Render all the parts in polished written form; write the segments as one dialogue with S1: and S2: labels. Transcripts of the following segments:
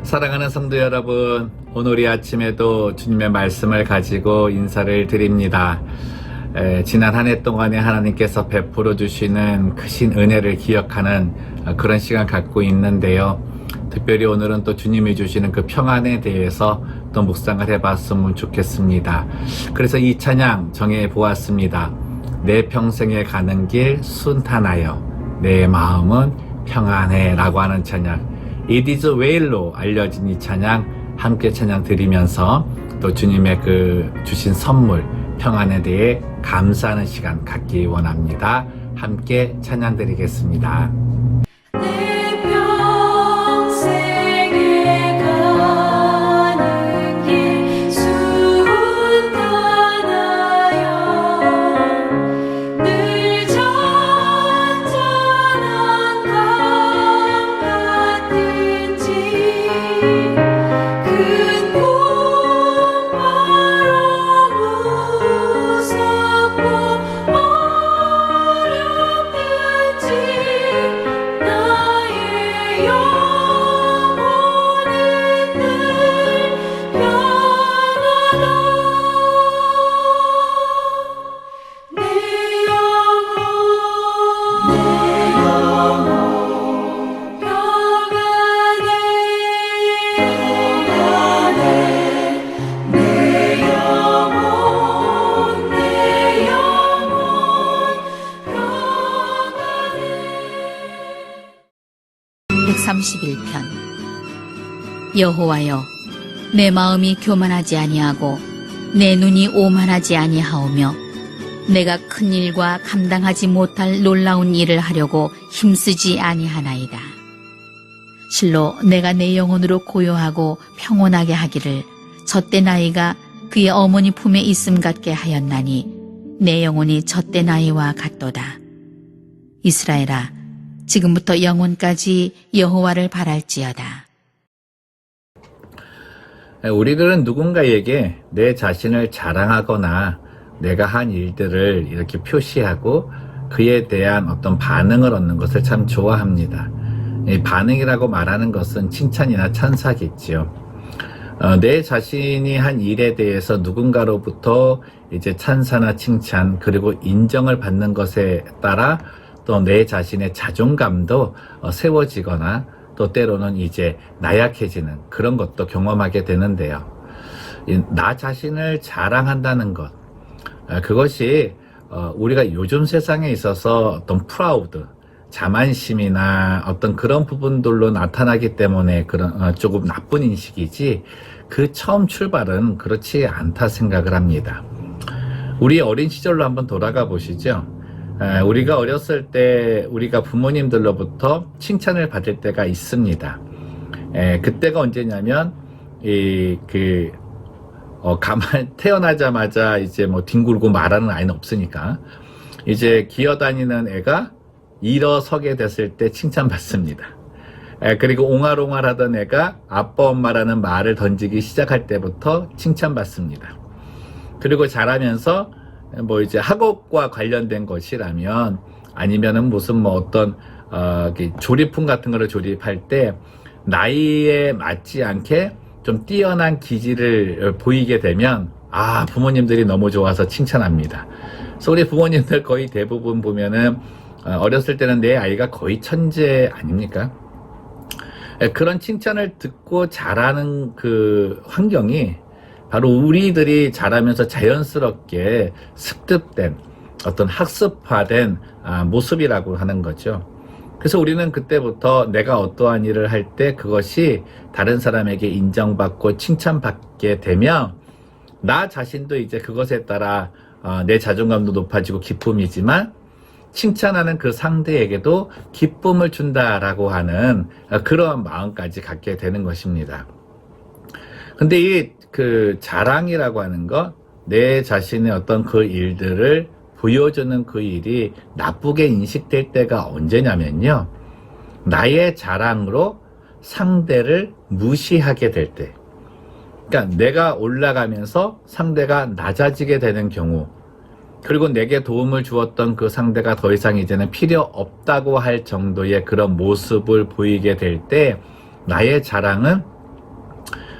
S1: 사랑하는 성도 여러분, 오늘 이 아침에도 주님의 말씀을 가지고 인사를 드립니다. 지난 한 해 동안에 하나님께서 베풀어 주시는 크신 은혜를 기억하는 그런 시간 갖고 있는데요. 특별히 오늘은 또 주님이 주시는 그 평안에 대해서 또 묵상을 해봤으면 좋겠습니다. 그래서 이 찬양 정해 보았습니다. 내 평생에 가는 길 순탄하여 내 마음은 평안해 라고 하는 찬양, It is well로 알려진 이 찬양 함께 찬양 드리면서 또 주님의 그 주신 선물 평안에 대해 감사하는 시간 갖기 원합니다. 함께 찬양 드리겠습니다.
S2: 여호와여, 내 마음이 교만하지 아니하고 내 눈이 오만하지 아니하오며 내가 큰 일과 감당하지 못할 놀라운 일을 하려고 힘쓰지 아니하나이다. 실로 내가 내 영혼으로 고요하고 평온하게 하기를 젖대 나이가 그의 어머니 품에 있음 같게 하였나니 내 영혼이 젖대 나이와 같도다. 이스라엘아, 지금부터 영원까지 여호와를 바랄지어다.
S1: 우리들은 누군가에게 내 자신을 자랑하거나 내가 한 일들을 이렇게 표시하고 그에 대한 어떤 반응을 얻는 것을 참 좋아합니다. 이 반응이라고 말하는 것은 칭찬이나 찬사겠지요. 내 자신이 한 일에 대해서 누군가로부터 이제 찬사나 칭찬 그리고 인정을 받는 것에 따라 또 내 자신의 자존감도 세워지거나 또 때로는 이제 나약해지는 그런 것도 경험하게 되는데요. 나 자신을 자랑한다는 것, 그것이 우리가 요즘 세상에 있어서 어떤 프라우드, 자만심이나 어떤 그런 부분들로 나타나기 때문에 그런 조금 나쁜 인식이지, 그 처음 출발은 그렇지 않다 생각을 합니다. 우리 어린 시절로 한번 돌아가 보시죠. 우리가 어렸을 때 우리가 부모님들로부터 칭찬을 받을 때가 있습니다. 그때가 언제냐면 가만 태어나자마자 이제 뭐 뒹굴고 말하는 아이는 없으니까 이제 기어다니는 애가 일어서게 됐을 때 칭찬받습니다. 그리고 옹알옹알 하던 애가 아빠 엄마라는 말을 던지기 시작할 때부터 칭찬받습니다. 그리고 자라면서 뭐 이제 학업과 관련된 것이라면 아니면은 무슨 뭐 어떤 조립품 같은 거를 조립할 때 나이에 맞지 않게 좀 뛰어난 기질을 보이게 되면 부모님들이 너무 좋아서 칭찬합니다. 그래서 우리 부모님들 거의 대부분 보면은 어렸을 때는 내 아이가 거의 천재 아닙니까? 그런 칭찬을 듣고 자라는 그 환경이 바로 우리들이 자라면서 자연스럽게 습득된 어떤 학습화된 모습이라고 하는 거죠. 그래서 우리는 그때부터 내가 어떠한 일을 할 때 그것이 다른 사람에게 인정받고 칭찬받게 되면 나 자신도 이제 그것에 따라 내 자존감도 높아지고 기쁨이지만 칭찬하는 그 상대에게도 기쁨을 준다라고 하는 그런 마음까지 갖게 되는 것입니다. 근데 이 자랑이라고 하는 것, 내 자신의 어떤 그 일들을 보여주는 그 일이 나쁘게 인식될 때가 언제냐면요. 나의 자랑으로 상대를 무시하게 될 때. 그러니까 내가 올라가면서 상대가 낮아지게 되는 경우, 그리고 내게 도움을 주었던 그 상대가 더 이상 이제는 필요 없다고 할 정도의 그런 모습을 보이게 될 때 나의 자랑은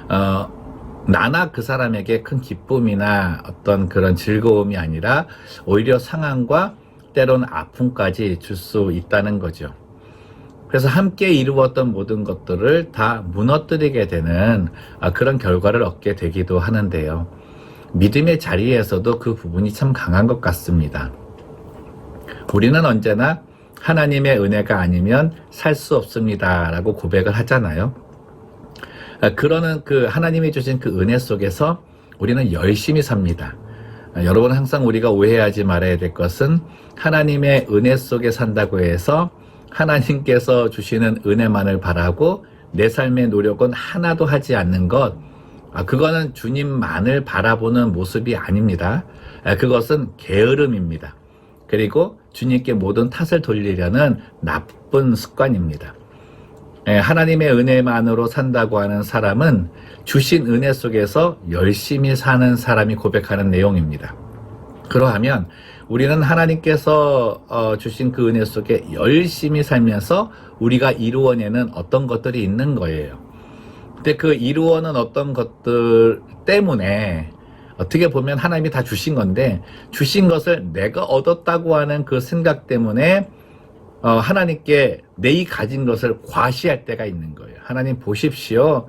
S1: 나나 그 사람에게 큰 기쁨이나 어떤 그런 즐거움이 아니라 오히려 상함과 때로는 아픔까지 줄 수 있다는 거죠. 그래서 함께 이루었던 모든 것들을 다 무너뜨리게 되는 그런 결과를 얻게 되기도 하는데요. 믿음의 자리에서도 그 부분이 참 강한 것 같습니다. 우리는 언제나 하나님의 은혜가 아니면 살 수 없습니다 라고 고백을 하잖아요. 그러는 그 하나님이 주신 그 은혜 속에서 우리는 열심히 삽니다. 여러분, 항상 우리가 오해하지 말아야 될 것은 하나님의 은혜 속에 산다고 해서 하나님께서 주시는 은혜만을 바라고 내 삶의 노력은 하나도 하지 않는 것, 그거는 주님만을 바라보는 모습이 아닙니다. 그것은 게으름입니다. 그리고 주님께 모든 탓을 돌리려는 나쁜 습관입니다. 하나님의 은혜만으로 산다고 하는 사람은 주신 은혜 속에서 열심히 사는 사람이 고백하는 내용입니다. 그러하면 우리는 하나님께서 주신 그 은혜 속에 열심히 살면서 우리가 이루어내는 어떤 것들이 있는 거예요. 근데 그 이루어낸 어떤 것들 때문에 어떻게 보면 하나님이 다 주신 건데, 주신 것을 내가 얻었다고 하는 그 생각 때문에 하나님께 내 이 가진 것을 과시할 때가 있는 거예요. 하나님 보십시오.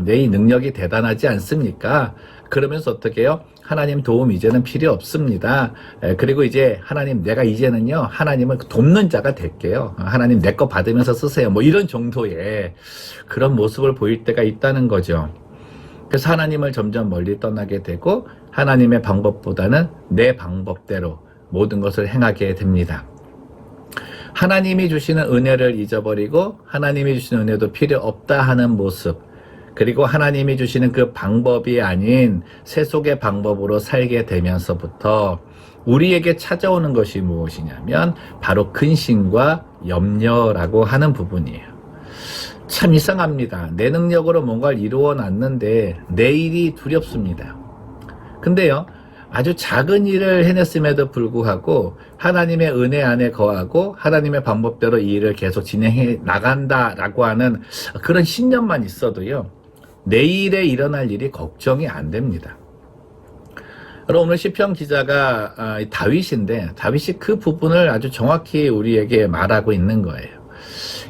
S1: 내 이 능력이 대단하지 않습니까? 그러면서 어떻게 해요? 하나님 도움 이제는 필요 없습니다. 그리고 이제 하나님, 내가 이제는요 하나님을 돕는 자가 될게요. 하나님 내 거 받으면서 쓰세요. 뭐 이런 정도의 그런 모습을 보일 때가 있다는 거죠. 그래서 하나님을 점점 멀리 떠나게 되고 하나님의 방법보다는 내 방법대로 모든 것을 행하게 됩니다. 하나님이 주시는 은혜를 잊어버리고 하나님이 주시는 은혜도 필요 없다 하는 모습, 그리고 하나님이 주시는 그 방법이 아닌 세속의 방법으로 살게 되면서부터 우리에게 찾아오는 것이 무엇이냐면 바로 근심과 염려라고 하는 부분이에요. 참 이상합니다. 내 능력으로 뭔가를 이루어 놨는데 내일이 두렵습니다. 근데요, 아주 작은 일을 해냈음에도 불구하고 하나님의 은혜 안에 거하고 하나님의 방법대로 이 일을 계속 진행해 나간다라고 하는 그런 신념만 있어도요, 내일에 일어날 일이 걱정이 안 됩니다. 여러분, 오늘 시편 기자가 다윗인데 다윗이 그 부분을 아주 정확히 우리에게 말하고 있는 거예요.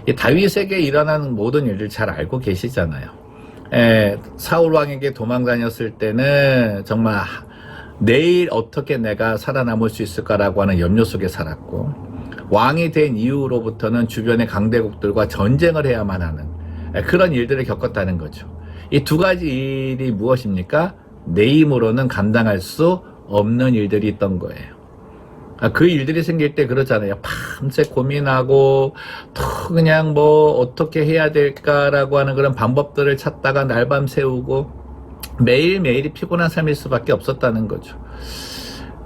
S1: 이 다윗에게 일어나는 모든 일을 잘 알고 계시잖아요. 사울 왕에게 도망 다녔을 때는 정말 내일 어떻게 내가 살아남을 수 있을까라고 하는 염려 속에 살았고, 왕이 된 이후로부터는 주변의 강대국들과 전쟁을 해야만 하는 그런 일들을 겪었다는 거죠. 이 두 가지 일이 무엇입니까? 내 힘으로는 감당할 수 없는 일들이 있던 거예요. 그 일들이 생길 때 그러잖아요. 밤새 고민하고 또 그냥 뭐 어떻게 해야 될까라고 하는 그런 방법들을 찾다가 날밤 새우고 매일매일이 피곤한 삶일 수밖에 없었다는 거죠.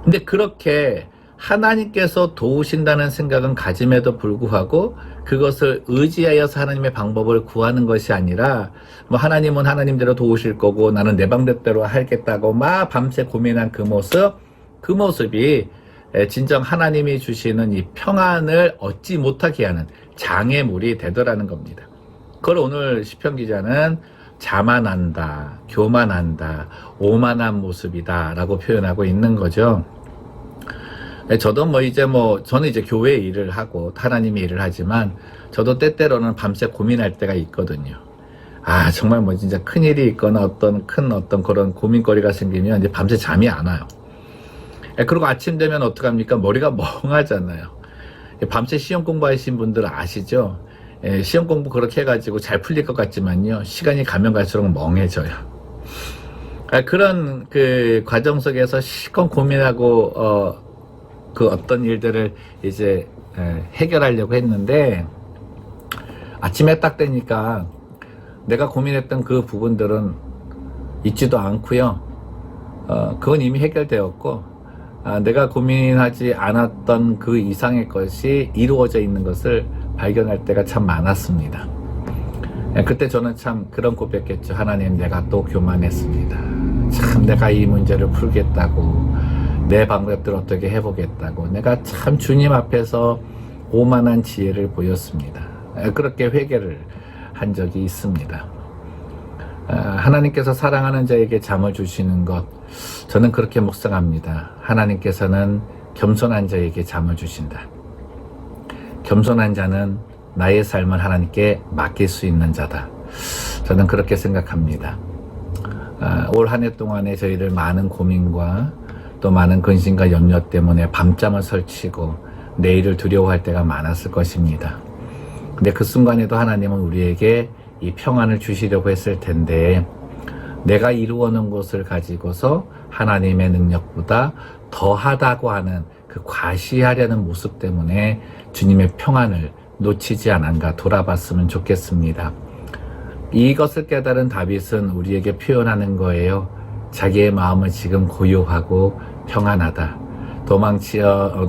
S1: 근데 그렇게 하나님께서 도우신다는 생각은 가짐에도 불구하고 그것을 의지하여서 하나님의 방법을 구하는 것이 아니라 뭐 하나님은 하나님대로 도우실 거고 나는 내 방법대로 하겠다고 막 밤새 고민한 그 모습이 진정 하나님이 주시는 이 평안을 얻지 못하게 하는 장애물이 되더라는 겁니다. 그걸 오늘 시편 기자는 자만한다, 교만한다, 오만한 모습이다 라고 표현하고 있는 거죠. 저도 저는 이제 교회 일을 하고 하나님의 일을 하지만 저도 때때로는 밤새 고민할 때가 있거든요. 정말 진짜 큰일이 있거나 어떤 그런 고민거리가 생기면 이제 밤새 잠이 안 와요. 그리고 아침 되면 어떡합니까? 머리가 멍하잖아요. 밤새 시험 공부하신 분들 아시죠? 시험 공부 그렇게 해가지고 잘 풀릴 것 같지만요, 시간이 가면 갈수록 멍해져요. 그런 그 과정 속에서 실컷 고민하고 그 어떤 일들을 이제 해결하려고 했는데 아침에 딱 되니까 내가 고민했던 그 부분들은 있지도 않고요. 그건 이미 해결되었고 내가 고민하지 않았던 그 이상의 것이 이루어져 있는 것을 발견할 때가 참 많았습니다. 그때 저는 참 그런 고백했죠. 하나님, 내가 또 교만했습니다. 참 내가 이 문제를 풀겠다고, 내 방법대로 어떻게 해보겠다고 내가 참 주님 앞에서 오만한 지혜를 보였습니다. 그렇게 회개를 한 적이 있습니다. 하나님께서 사랑하는 자에게 잠을 주시는 것, 저는 그렇게 묵상합니다. 하나님께서는 겸손한 자에게 잠을 주신다. 겸손한 자는 나의 삶을 하나님께 맡길 수 있는 자다. 저는 그렇게 생각합니다. 올 한 해 동안에 저희들 많은 고민과 또 많은 근심과 염려 때문에 밤잠을 설치고 내일을 두려워할 때가 많았을 것입니다. 근데 그 순간에도 하나님은 우리에게 이 평안을 주시려고 했을 텐데, 내가 이루어 놓은 것을 가지고서 하나님의 능력보다 더하다고 하는 그 과시하려는 모습 때문에 주님의 평안을 놓치지 않은가 돌아봤으면 좋겠습니다. 이것을 깨달은 다윗은 우리에게 표현하는 거예요. 자기의 마음을 지금 고요하고 평안하다.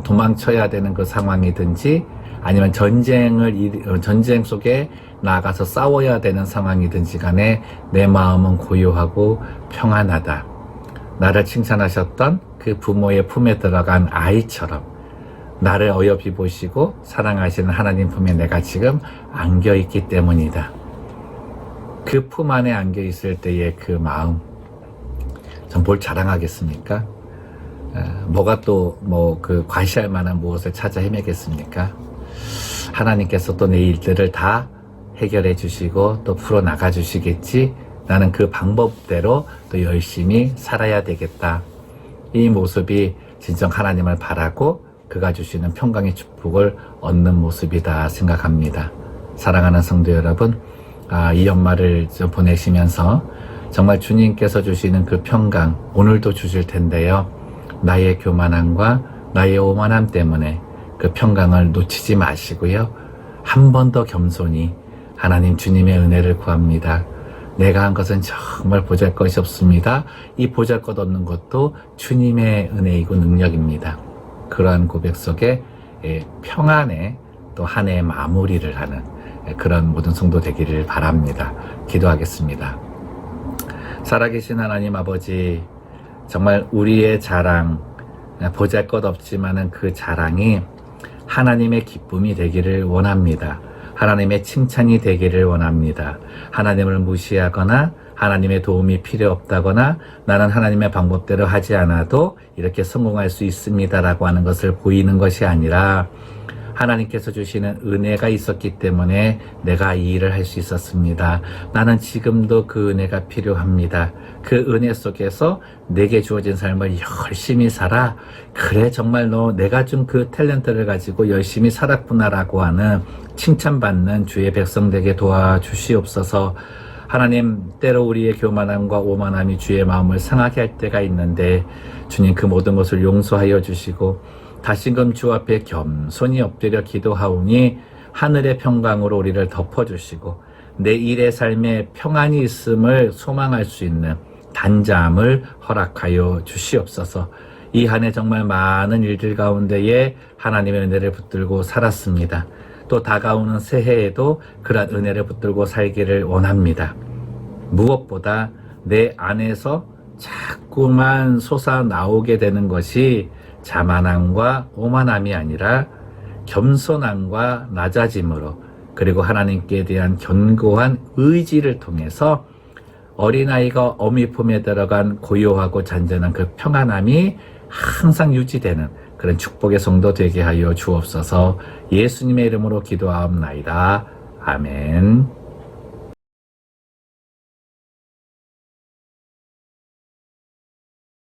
S1: 도망쳐야 되는 그 상황이든지 아니면 전쟁 속에 나아가서 싸워야 되는 상황이든지 간에 내 마음은 고요하고 평안하다. 나를 칭찬하셨던 그 부모의 품에 들어간 아이처럼 나를 어여비 보시고 사랑하시는 하나님 품에 내가 지금 안겨있기 때문이다. 그 품 안에 안겨있을 때의 그 마음, 전 뭘 자랑하겠습니까? 뭐가 또 그 과시할 만한 무엇을 찾아 헤매겠습니까? 하나님께서 또 내 일들을 다 해결해 주시고 또 풀어나가 주시겠지. 나는 그 방법대로 또 열심히 살아야 되겠다. 이 모습이 진정 하나님을 바라고 그가 주시는 평강의 축복을 얻는 모습이다 생각합니다. 사랑하는 성도 여러분, 이 연말을 보내시면서 정말 주님께서 주시는 그 평강 오늘도 주실 텐데요. 나의 교만함과 나의 오만함 때문에 그 평강을 놓치지 마시고요. 한 번 더 겸손히 하나님 주님의 은혜를 구합니다. 내가 한 것은 정말 보잘것이 없습니다. 이 보잘것 없는 것도 주님의 은혜이고 능력입니다. 그러한 고백 속에 평안의 또 한 해의 마무리를 하는 그런 모든 성도 되기를 바랍니다. 기도하겠습니다. 살아계신 하나님 아버지, 정말 우리의 자랑, 보잘것 없지만은 그 자랑이 하나님의 기쁨이 되기를 원합니다. 하나님의 칭찬이 되기를 원합니다. 하나님을 무시하거나 하나님의 도움이 필요 없다거나 나는 하나님의 방법대로 하지 않아도 이렇게 성공할 수 있습니다라고 하는 것을 보이는 것이 아니라 하나님께서 주시는 은혜가 있었기 때문에 내가 이 일을 할 수 있었습니다. 나는 지금도 그 은혜가 필요합니다. 그 은혜 속에서 내게 주어진 삶을 열심히 살아. 그래, 정말 내가 준 그 탤런트를 가지고 열심히 살았구나라고 하는 칭찬받는 주의 백성 되게 도와주시옵소서. 하나님, 때로 우리의 교만함과 오만함이 주의 마음을 상하게 할 때가 있는데 주님 그 모든 것을 용서하여 주시고 다시금 주 앞에 겸손히 엎드려 기도하오니 하늘의 평강으로 우리를 덮어주시고 내 일의 삶에 평안이 있음을 소망할 수 있는 단잠을 허락하여 주시옵소서. 이 한 해 정말 많은 일들 가운데에 하나님의 은혜를 붙들고 살았습니다. 또 다가오는 새해에도 그런 은혜를 붙들고 살기를 원합니다. 무엇보다 내 안에서 자꾸만 솟아나오게 되는 것이 자만함과 오만함이 아니라 겸손함과 낮아짐으로, 그리고 하나님께 대한 견고한 의지를 통해서 어린아이가 어미 품에 들어간 고요하고 잔잔한 그 평안함이 항상 유지되는 그런 축복의 성도 되게 하여 주옵소서. 예수님의 이름으로 기도하옵나이다. 아멘.